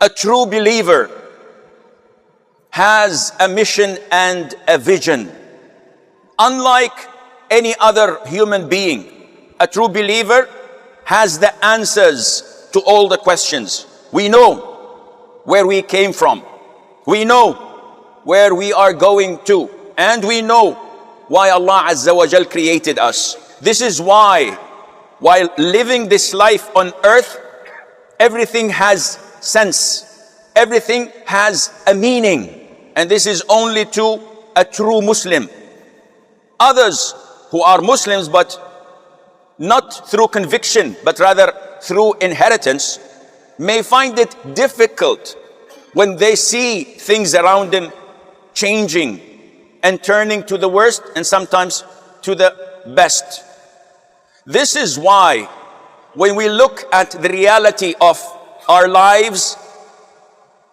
A true believer has a mission and a vision. Unlike any other human being, a true believer has the answers to all the questions. We know where we came from. We know where we are going to. And we know why Allah Azza wa Jal created us. This is why, while living this life on earth, everything has sense. Everything has a meaning. And this is only to a true Muslim. Others who are Muslims but not through conviction, but rather through inheritance, may find it difficult when they see things around them changing and turning to the worst and sometimes to the best. This is why when we look at the reality of our lives,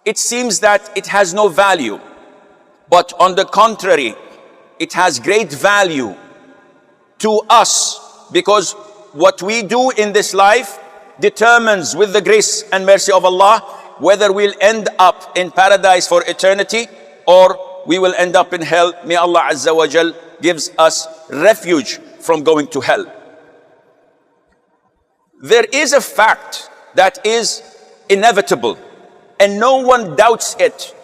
it seems that it has no value. But on the contrary, it has great value to us, because what we do in this life determines, with the grace and mercy of Allah, whether we'll end up in paradise for eternity or we will end up in hell. May Allah Azza wa Jal gives us refuge from going to hell. There is a fact that is inevitable and no one doubts it,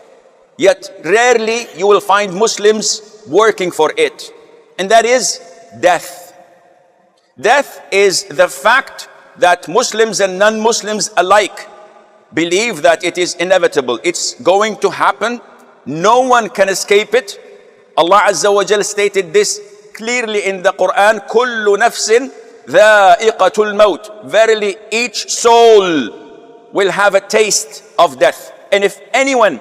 yet rarely you will find Muslims working for it, and that is death. Death is the fact that Muslims and non-Muslims alike believe that it is inevitable. It's going to happen. No one can escape it. Allah Azza wa Jal stated this clearly in the Quran, كُلُّ نَفْسٍ ذَائِقَةُ الْمَوْتِ. Verily, each soul will have a taste of death. And if anyone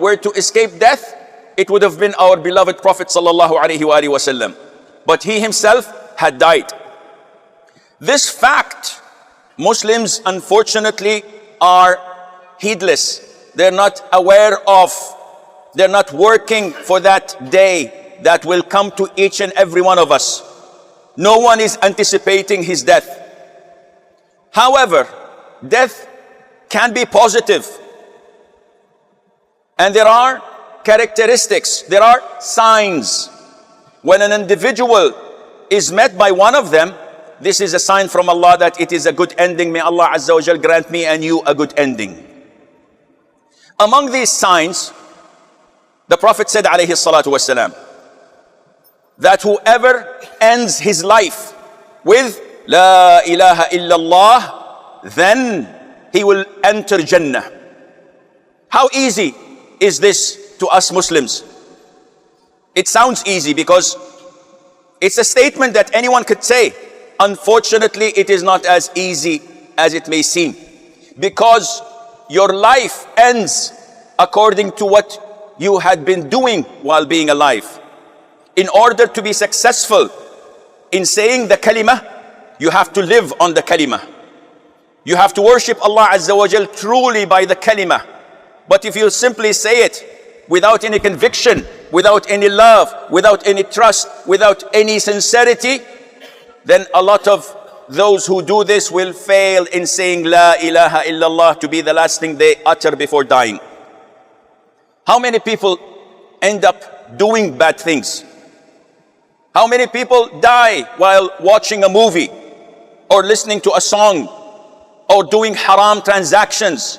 were to escape death, it would have been our beloved Prophet sallallahu alaihi wasallam. But he himself had died. This fact, Muslims unfortunately are heedless. They're not aware of. They're not working for that day that will come to each and every one of us. No one is anticipating his death. However, death can be positive. And there are characteristics, there are signs. When an individual is met by one of them, this is a sign from Allah that it is a good ending. May Allah Azza wa Jal grant me and you a good ending. Among these signs, the Prophet said alayhi salatu wasalam, that whoever ends his life with La ilaha illallah, then he will enter Jannah. How easy is this to us Muslims? It sounds easy because it's a statement that anyone could say. Unfortunately, it is not as easy as it may seem, because your life ends according to what you had been doing while being alive. In order to be successful in saying the kalimah, you have to live on the kalimah. You have to worship Allah Azza wa Jal truly by the kalimah. But if you simply say it without any conviction, without any love, without any trust, without any sincerity, then a lot of those who do this will fail in saying La ilaha illallah to be the last thing they utter before dying. How many people end up doing bad things? How many people die while watching a movie or listening to a song or doing haram transactions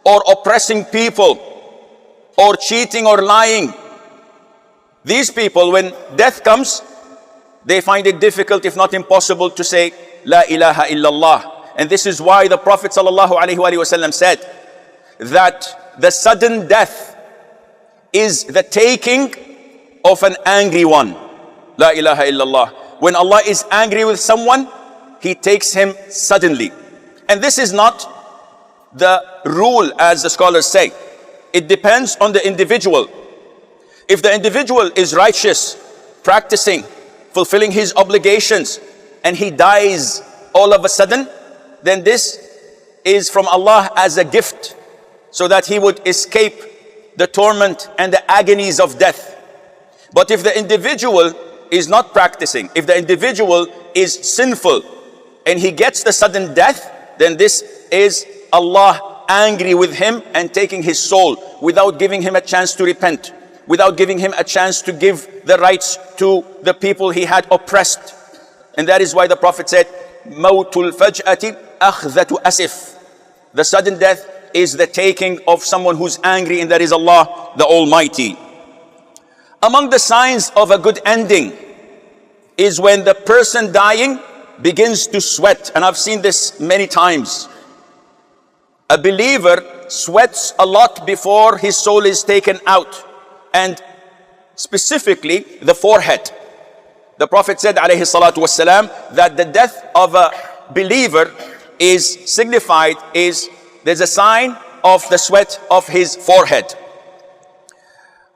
or oppressing people or cheating or lying? These people, when death comes, they find it difficult, if not impossible, to say La ilaha illallah. And this is why the Prophet sallallahu alaihi wasallam said that the sudden death is the taking of an angry one. La ilaha illallah. When Allah is angry with someone, He takes him suddenly. And this is not the rule, as the scholars say. It depends on the individual. If the individual is righteous, practicing, fulfilling his obligations, and he dies all of a sudden, then this is from Allah as a gift, so that he would escape the torment and the agonies of death. But if the individual is not practicing, if the individual is sinful, and he gets the sudden death, then this is Allah angry with him and taking his soul without giving him a chance to repent, without giving him a chance to give the rights to the people he had oppressed. And that is why the Prophet said, Mawtul faj'ati akhdhatu asif. The sudden death is the taking of someone who's angry, and that is Allah the Almighty. Among the signs of a good ending is when the person dying begins to sweat. And I've seen this many times. A believer sweats a lot before his soul is taken out, and specifically the forehead. The Prophet said, alayhi salatu wasalam, that the death of a believer is signified, there's a sign of the sweat of his forehead.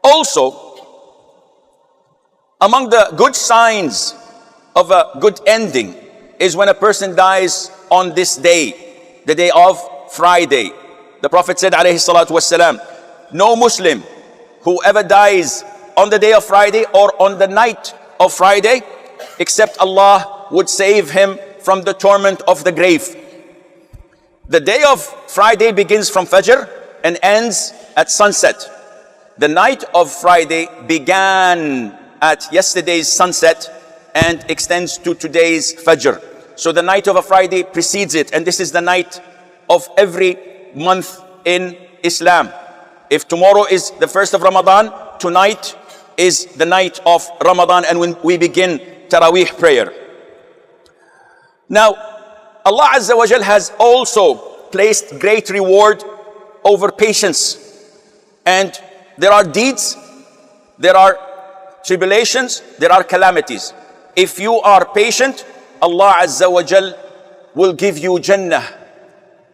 Also, among the good signs of a good ending is when a person dies on this day, the day of Friday. The Prophet said, alayhi salatu wasalam, no Muslim whoever dies on the day of Friday or on the night of Friday, except Allah would save him from the torment of the grave. The day of Friday begins from Fajr and ends at sunset. The night of Friday began at yesterday's sunset and extends to today's Fajr. So the night of a Friday precedes it, and this is the night of every month in Islam. If tomorrow is the first of Ramadan, tonight is the night of Ramadan, and when we begin Taraweeh prayer. Now, Allah Azza wa Jal has also placed great reward over patience. And there are deeds, there are tribulations, there are calamities. If you are patient, Allah Azza wa Jal will give you Jannah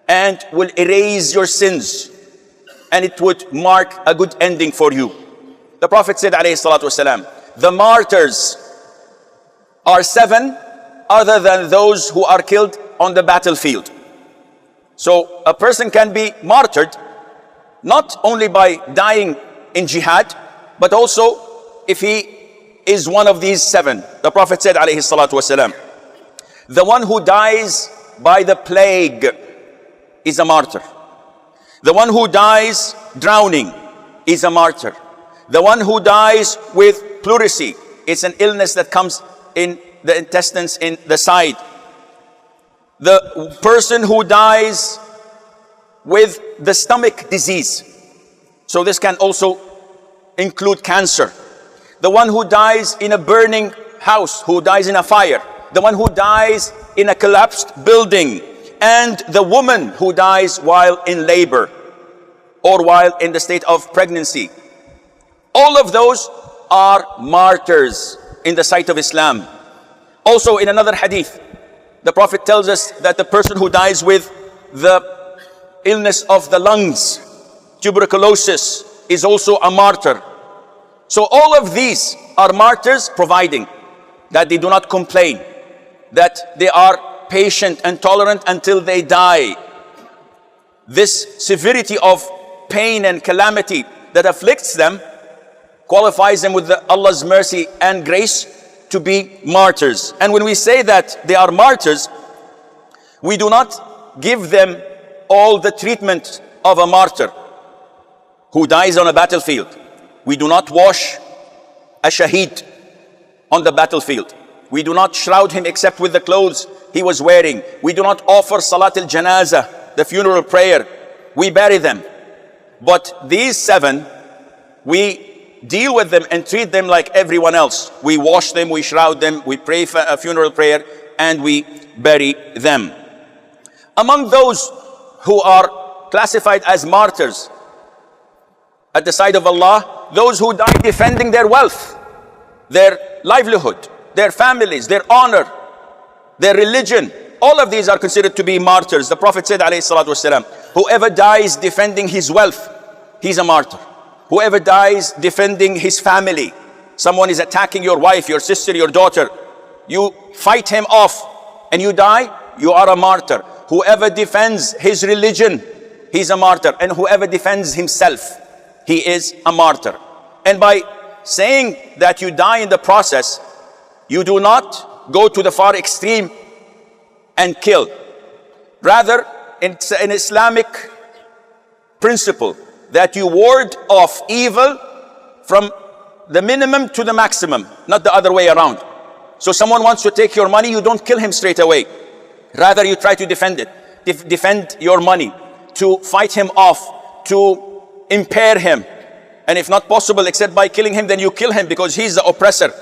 and will erase your sins, and it would mark a good ending for you. The Prophet said, alayhi salatu wasalam, the martyrs are 7 other than those who are killed on the battlefield. So a person can be martyred not only by dying in jihad, but also if he is one of these 7. The Prophet said, alayhi salatu wasalam, the one who dies by the plague is a martyr. The one who dies drowning is a martyr. The one who dies with pleurisy, it's an illness that comes in the intestines, in the side. The person who dies with the stomach disease, so this can also include cancer. The one who dies in a burning house, who dies in a fire. The one who dies in a collapsed building. And the woman who dies while in labor or while in the state of pregnancy. All of those are martyrs in the sight of Islam. Also in another hadith, the Prophet tells us that the person who dies with the illness of the lungs, tuberculosis, is also a martyr. So all of these are martyrs, providing that they do not complain, that they are patient and tolerant until they die. This severity of pain and calamity that afflicts them qualifies them with Allah's mercy and grace to be martyrs. And when we say that they are martyrs, we do not give them all the treatment of a martyr who dies on a battlefield. We do not wash a shaheed on the battlefield. We do not shroud him except with the clothes he was wearing. We do not offer Salat al-Janazah, the funeral prayer. We bury them. But these 7, we deal with them and treat them like everyone else. We wash them, we shroud them, we pray for a funeral prayer, and we bury them. Among those who are classified as martyrs at the side of Allah, those who die defending their wealth, their livelihood, their families, their honor, their religion, all of these are considered to be martyrs. The Prophet said, alayhi salatu wasalam, whoever dies defending his wealth, he's a martyr. Whoever dies defending his family, someone is attacking your wife, your sister, your daughter, you fight him off and you die, you are a martyr. Whoever defends his religion, he's a martyr. And whoever defends himself, he is a martyr. And by saying that you die in the process, you do not go to the far extreme and kill. Rather, in Islamic principle that you ward off evil from the minimum to the maximum, not the other way around. So someone wants to take your money, you don't kill him straight away. Rather, you try to defend it. Defend your money, to fight him off, to impair him. And if not possible except by killing him, then you kill him because he's the oppressor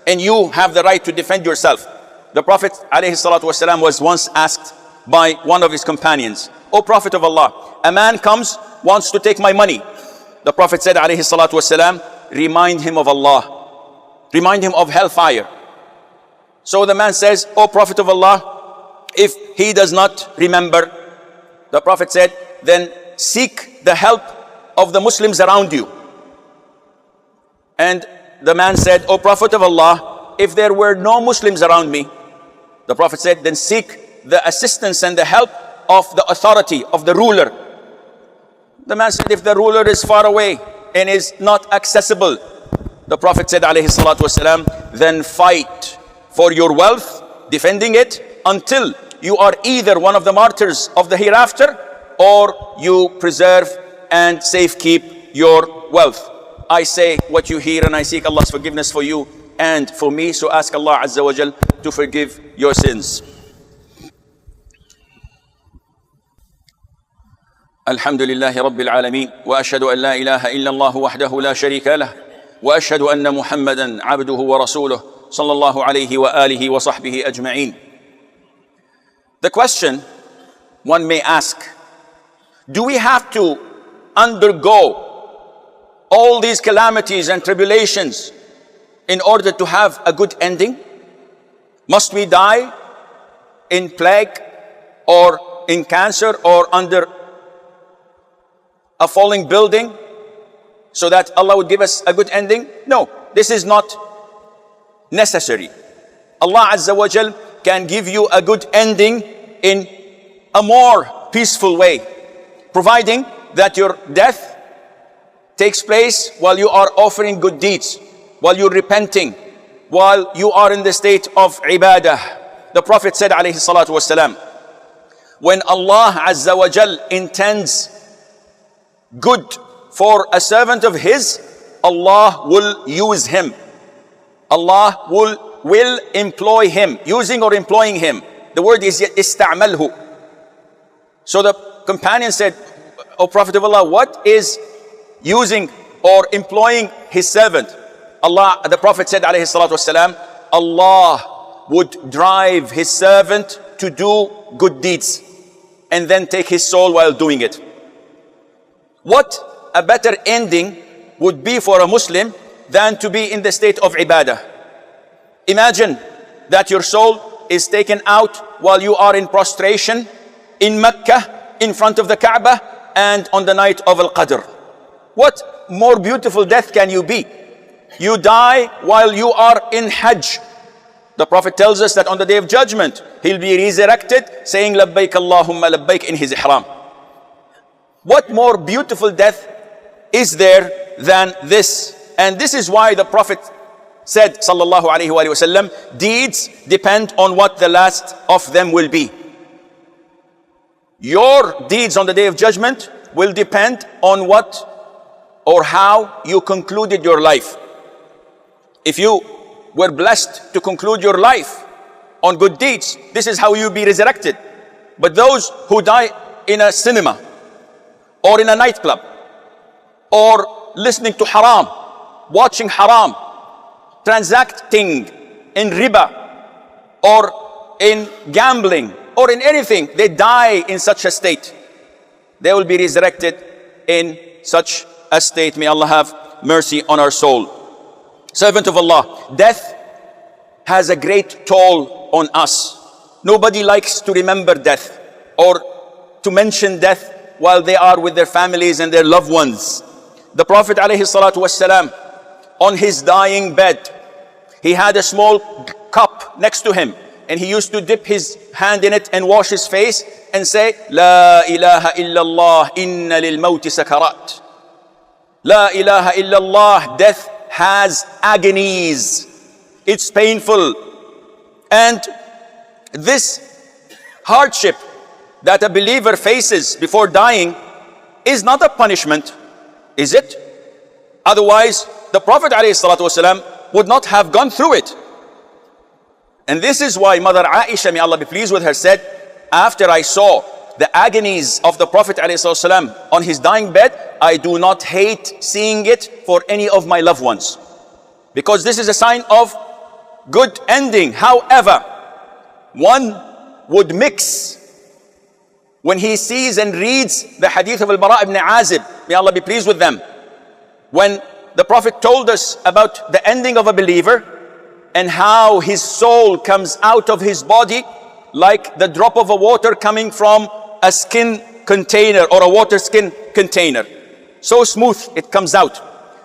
and you have the right to defend yourself. The Prophet ﷺ was once asked by one of his companions, "O Prophet of Allah, a man comes, wants to take my money." The Prophet said ﷺ, "Remind him of Allah. Remind him of hellfire." So the man says, "O Prophet of Allah, if he does not remember," the Prophet said, "then seek the help of the Muslims around you." And the man said, "O Prophet of Allah, if there were no Muslims around me," the Prophet said, "then seek the assistance and the help of the authority, of the ruler." The man said, "If the ruler is far away and is not accessible," the Prophet said, alayhi salatu wasalam, "then fight for your wealth, defending it, until you are either one of the martyrs of the hereafter or you preserve and safekeep your wealth." I say what you hear and I seek Allah's forgiveness for you and for me. So ask Allah Azza wa Jal to forgive your sins. Alhamdulillahi Rabbil Alameen. Wa ashhadu an la ilaha illallah wahdahu la sharika lah. Wa ashhadu anna Muhammadan abduhu wa rasuluh. Sallallahu alayhi wa alihi wa sahbihi ajma'een. The question one may ask, do we have to undergo all these calamities and tribulations in order to have a good ending? Must we die in plague or in cancer or under a falling building so that Allah would give us a good ending? No, this is not necessary. Allah Azza wa Jal can give you a good ending in a more peaceful way, providing that your death takes place while you are offering good deeds, while you're repenting, while you are in the state of ibadah. The Prophet said alayhi salatu wasalam, when Allah Azza wa Jal intends good for a servant of his, Allah will use him. Allah will employ him, using or employing him. The word is ista'malhu. So the companion said, "O Prophet of Allah, what is using or employing his servant?" The Prophet said alayhi salatu wasalam, Allah would drive his servant to do good deeds and then take his soul while doing it. What a better ending would be for a Muslim than to be in the state of ibadah. Imagine that your soul is taken out while you are in prostration in Mecca in front of the Kaaba and on the night of Al-Qadr. What more beautiful death can you be? You die while you are in Hajj. The Prophet tells us that on the Day of Judgment, he'll be resurrected saying, "Labbaik Allahumma labbaik," in his ihram. What more beautiful death is there than this? And this is why the Prophet said, sallallahu alayhi wa sallam, deeds depend on what the last of them will be. Your deeds on the Day of Judgment will depend on what or how you concluded your life. If you were blessed to conclude your life on good deeds, this is how you'll be resurrected. But those who die in a cinema or in a nightclub or listening to haram, watching haram, transacting in riba or in gambling or in anything, they die in such a state. They will be resurrected in such a state. May Allah have mercy on our soul. Servant of Allah, death has a great toll on us. Nobody likes to remember death or to mention death while they are with their families and their loved ones. The Prophet ﷺ, on his dying bed, he had a small cup next to him and he used to dip his hand in it and wash his face and say, "La ilaha illallah, inna lil mawti sakarat." La ilaha illallah, death has agonies. It's painful. And this hardship that a believer faces before dying is not a punishment, is it? Otherwise, the Prophet ﷺ would not have gone through it. And this is why Mother Aisha, may Allah be pleased with her, said, after I saw the agonies of the Prophet ﷺ on his dying bed, I do not hate seeing it for any of my loved ones. Because this is a sign of good ending. However, one would mix when he sees and reads the hadith of al-Bara ibn Azib, may Allah be pleased with them, when the Prophet told us about the ending of a believer and how his soul comes out of his body like the drop of a water coming from a skin container or a water skin container. So smooth it comes out.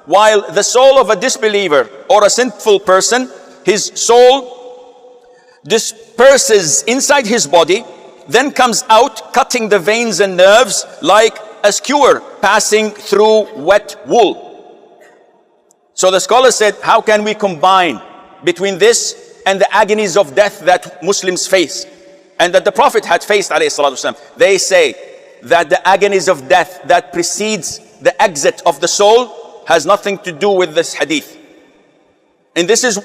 While the soul of a disbeliever or a sinful person, his soul disperses inside his body, then comes out cutting the veins and nerves like a skewer passing through wet wool. So the scholar said, how can we combine between this and the agonies of death that Muslims face and that the Prophet had faced, alayhi salatu wasalam? They say that the agonies of death that precedes the exit of the soul has nothing to do with this hadith. And this is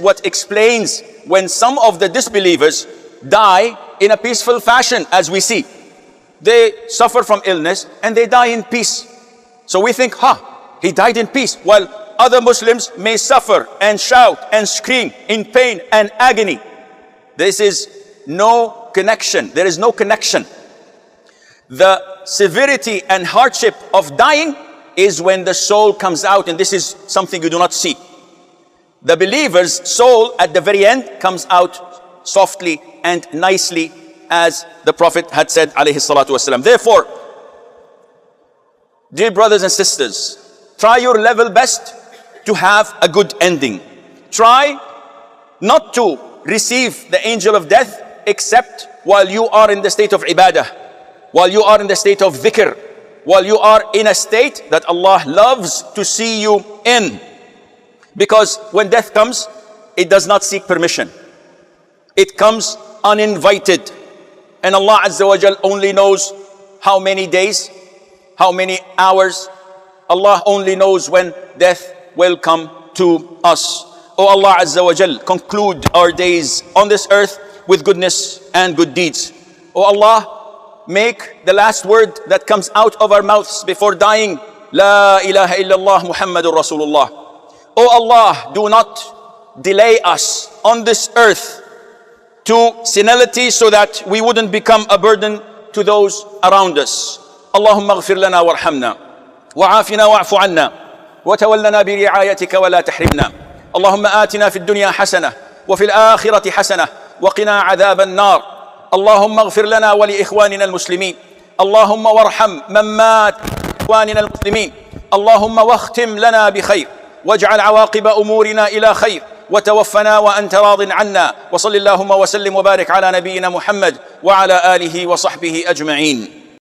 what explains when some of the disbelievers die in a peaceful fashion, as we see. They suffer from illness and they die in peace. So we think, he died in peace. While other Muslims may suffer and shout and scream in pain and agony. This is no connection. There is no connection. The severity and hardship of dying is when the soul comes out, and this is something you do not see. The believer's soul at the very end comes out softly and nicely, as the Prophet had said, alayhi salatu wasalam. Therefore, dear brothers and sisters, try your level best to have a good ending. Try not to receive the angel of death except while you are in the state of ibadah, while you are in the state of dhikr, while you are in a state that Allah loves to see you in. Because when death comes, it does not seek permission. It comes uninvited. And Allah Azza wa Jal only knows how many days, how many hours. Allah only knows when death will come to us. Oh Allah Azza wa Jal, conclude our days on this earth with goodness and good deeds. Oh Allah, make the last word that comes out of our mouths before dying, La ilaha illallah Muhammadur Rasulullah. Oh Allah, do not delay us on this earth to senility so that we wouldn't become a burden to those around us. Allahumma ghfir lana warhamna wa'afina wa'fu anna وتولنا برعايتك ولا تحرمنا اللهم آتنا في الدنيا حسنة وفي الآخرة حسنة وقنا عذاب النار اللهم اغفر لنا ولإخواننا المسلمين اللهم وارحم من مات إخواننا المسلمين اللهم واختم لنا بخير واجعل عواقب أمورنا إلى خير وتوفنا وأنت راض عنا وصل اللهم وسلم وبارك على نبينا محمد وعلى آله وصحبه أجمعين.